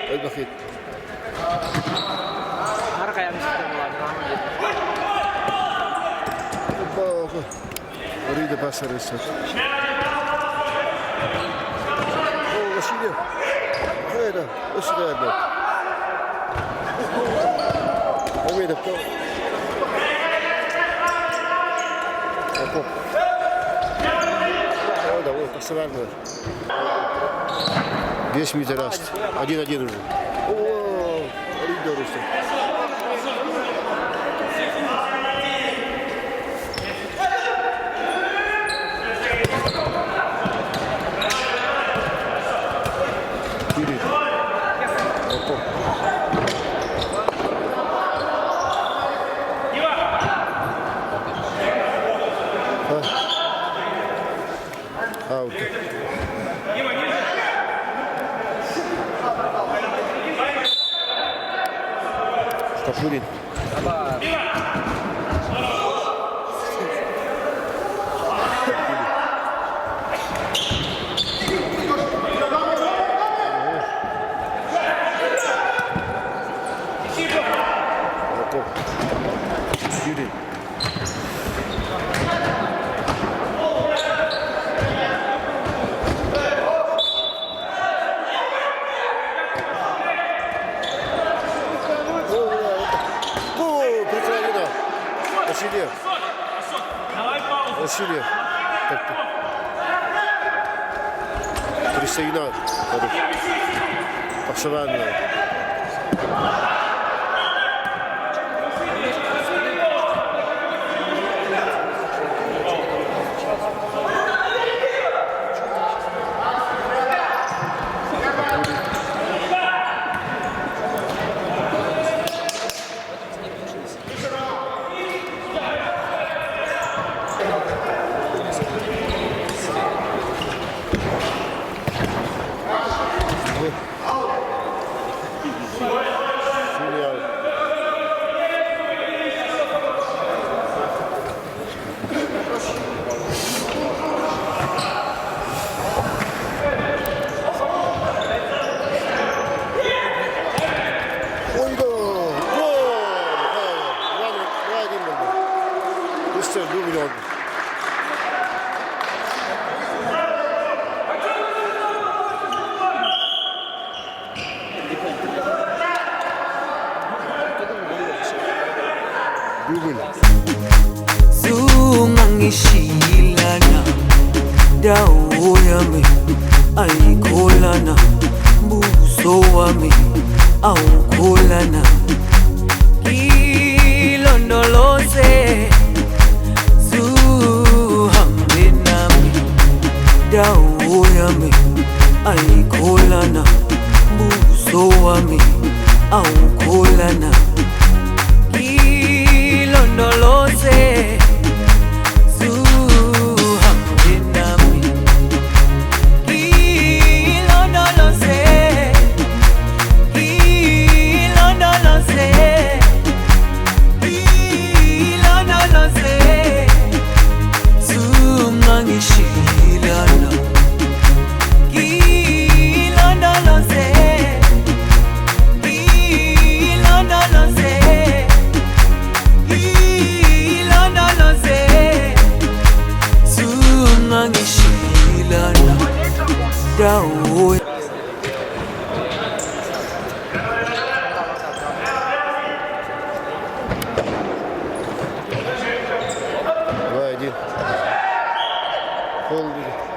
Bakayım. Harga yang Bak. Orayı da pasarız. O Vasilya. Hayır, o sırada. O bir dakika. Hop. O da o pası vermiyor. 5 metre rast. 1-1 уже. О, Ридер işte. Аут. Шапурин. Юрий. Василий. Так-то. 300 Паксаванная. Sungangishilana dawo yami ayikholana buso wami awukholana ilondoloze zuhambe nami dawo yami ayikholana buso wami awukholana ilondoloze Давай, один. Пол.